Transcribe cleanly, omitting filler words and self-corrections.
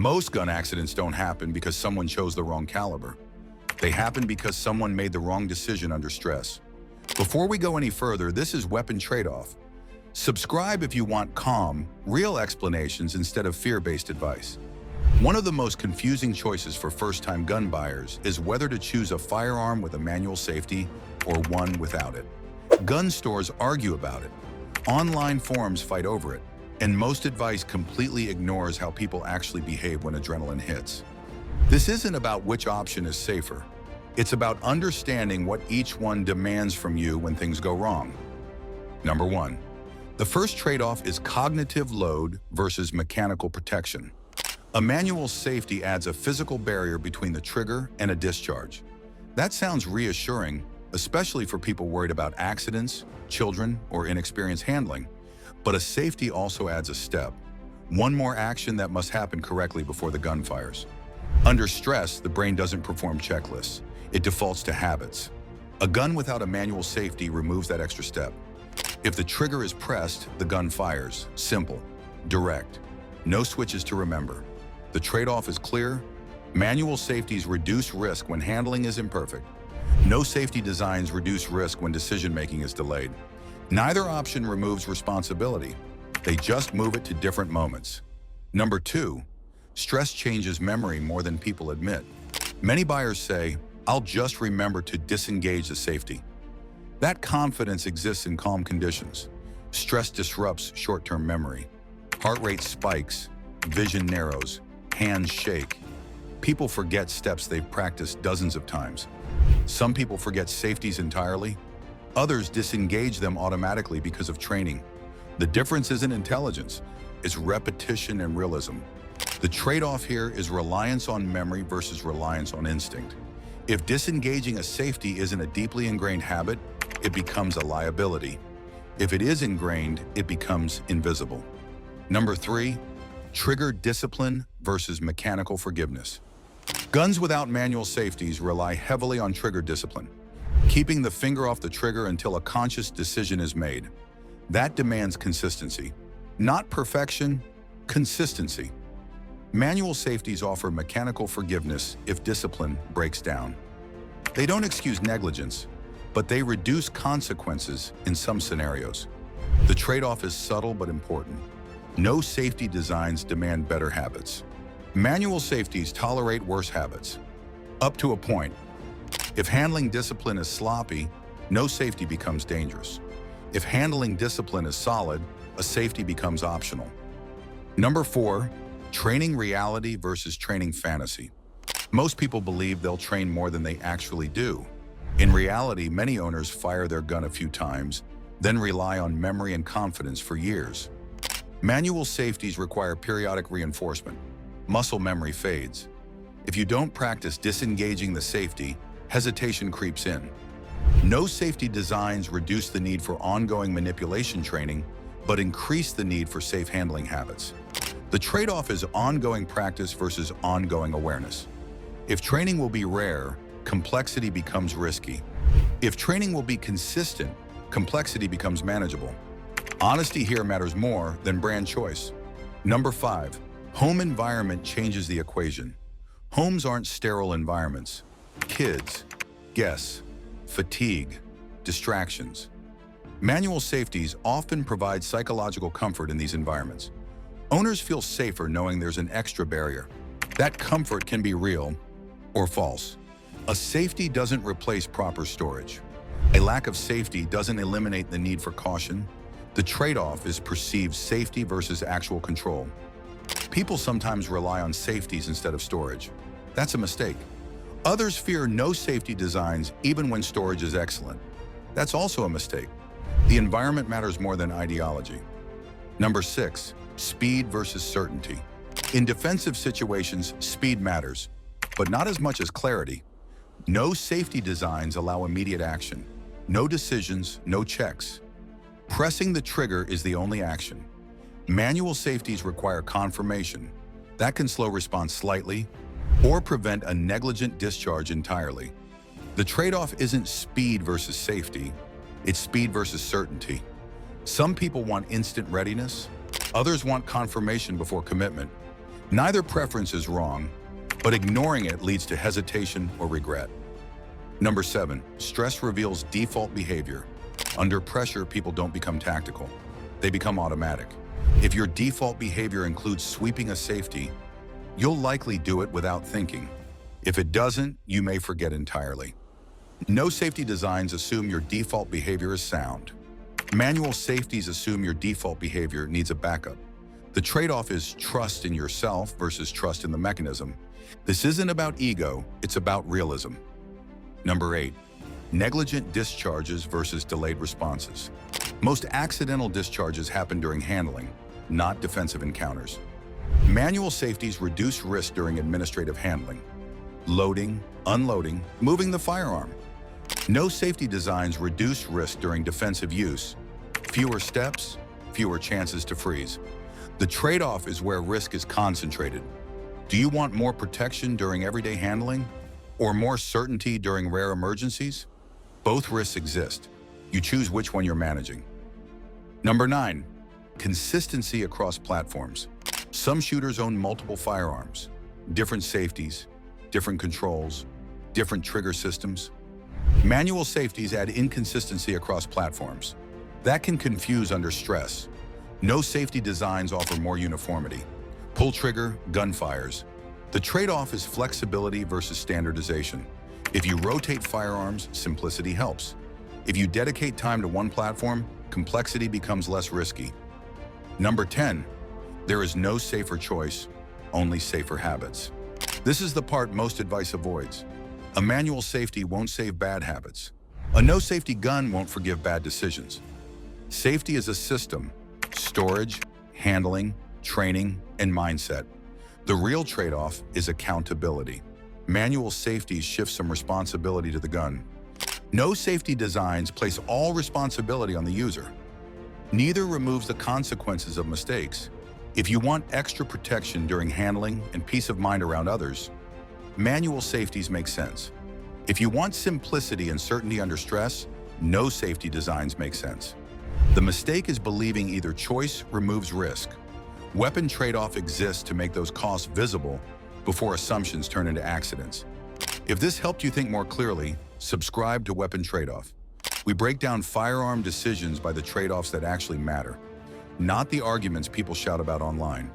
Most gun accidents don't happen because someone chose the wrong caliber. They happen because someone made the wrong decision under stress. Before we go any further, this is Weapon Tradeoff. Subscribe if you want calm, real explanations instead of fear-based advice. One of the most confusing choices for first-time gun buyers is whether to choose a firearm with a manual safety or one without it. Gun stores argue about it. Online forums fight over it. And most advice completely ignores how people actually behave when adrenaline hits. This isn't about which option is safer. It's about understanding what each one demands from you when things go wrong. Number 1. The first trade-off is cognitive load versus mechanical protection. A manual safety adds a physical barrier between the trigger and a discharge. That sounds reassuring, especially for people worried about accidents, children, or inexperienced handling. But a safety also adds a step. One more action that must happen correctly before the gun fires. Under stress, the brain doesn't perform checklists. It defaults to habits. A gun without a manual safety removes that extra step. If the trigger is pressed, the gun fires. Simple, direct, no switches to remember. The trade-off is clear. Manual safeties reduce risk when handling is imperfect. No safety designs reduce risk when decision-making is delayed. Neither option removes responsibility. They just move it to different moments. Number 2, stress changes memory more than people admit. Many buyers say, "I'll just remember to disengage the safety." That confidence exists in calm conditions. Stress disrupts short-term memory. Heart rate spikes, vision narrows, hands shake. People forget steps they've practiced dozens of times. Some people forget safeties entirely. Others disengage them automatically because of training. The difference isn't intelligence, it's repetition and realism. The trade-off here is reliance on memory versus reliance on instinct. If disengaging a safety isn't a deeply ingrained habit, it becomes a liability. If it is ingrained, it becomes invisible. Number 3, trigger discipline versus mechanical forgiveness. Guns without manual safeties rely heavily on trigger discipline, keeping the finger off the trigger until a conscious decision is made. That demands consistency. Not perfection, consistency. Manual safeties offer mechanical forgiveness if discipline breaks down. They don't excuse negligence, but they reduce consequences in some scenarios. The trade-off is subtle but important. No safety designs demand better habits. Manual safeties tolerate worse habits. Up to a point. If handling discipline is sloppy, no safety becomes dangerous. If handling discipline is solid, a safety becomes optional. Number 4, training reality versus training fantasy. Most people believe they'll train more than they actually do. In reality, many owners fire their gun a few times, then rely on memory and confidence for years. Manual safeties require periodic reinforcement. Muscle memory fades. If you don't practice disengaging the safety, hesitation creeps in. No safety designs reduce the need for ongoing manipulation training, but increase the need for safe handling habits. The trade-off is ongoing practice versus ongoing awareness. If training will be rare, complexity becomes risky. If training will be consistent, complexity becomes manageable. Honesty here matters more than brand choice. Number 5, home environment changes the equation. Homes aren't sterile environments. Kids, guests, fatigue, distractions. Manual safeties often provide psychological comfort in these environments. Owners feel safer knowing there's an extra barrier. That comfort can be real or false. A safety doesn't replace proper storage. A lack of safety doesn't eliminate the need for caution. The trade-off is perceived safety versus actual control. People sometimes rely on safeties instead of storage. That's a mistake. Others fear no safety designs even when storage is excellent. That's also a mistake. The environment matters more than ideology. Number 6, speed versus certainty. In defensive situations, speed matters, but not as much as clarity. No safety designs allow immediate action. No decisions, no checks. Pressing the trigger is the only action. Manual safeties require confirmation. That can slow response slightly or prevent a negligent discharge entirely. The trade-off isn't speed versus safety, it's speed versus certainty. Some people want instant readiness, others want confirmation before commitment. Neither preference is wrong, but ignoring it leads to hesitation or regret. Number 7, stress reveals default behavior. Under pressure, people don't become tactical. They become automatic. If your default behavior includes sweeping a safety, you'll likely do it without thinking. If it doesn't, you may forget entirely. No safety designs assume your default behavior is sound. Manual safeties assume your default behavior needs a backup. The trade-off is trust in yourself versus trust in the mechanism. This isn't about ego, it's about realism. Number 8, negligent discharges versus delayed responses. Most accidental discharges happen during handling, not defensive encounters. Manual safeties reduce risk during administrative handling, loading, unloading, moving the firearm. No safety designs reduce risk during defensive use. Fewer steps, fewer chances to freeze. The trade-off is where risk is concentrated. Do you want more protection during everyday handling or more certainty during rare emergencies? Both risks exist. You choose which one you're managing. Number 9, consistency across platforms. Some shooters own multiple firearms, different safeties, different controls, different trigger systems. Manual safeties add inconsistency across platforms. That can confuse under stress. No safety designs offer more uniformity. Pull trigger, gunfires. The trade-off is flexibility versus standardization. If you rotate firearms, simplicity helps. If you dedicate time to one platform, complexity becomes less risky. Number 10, there is no safer choice, only safer habits. This is the part most advice avoids. A manual safety won't save bad habits. A no-safety gun won't forgive bad decisions. Safety is a system: storage, handling, training, and mindset. The real trade-off is accountability. Manual safeties shift some responsibility to the gun. No safety designs place all responsibility on the user. Neither removes the consequences of mistakes. If you want extra protection during handling and peace of mind around others, manual safeties make sense. If you want simplicity and certainty under stress, no safety designs make sense. The mistake is believing either choice removes risk. Weapon trade-off exists to make those costs visible before assumptions turn into accidents. If this helped you think more clearly, subscribe to Weapon Tradeoff. We break down firearm decisions by the trade-offs that actually matter, not the arguments people shout about online.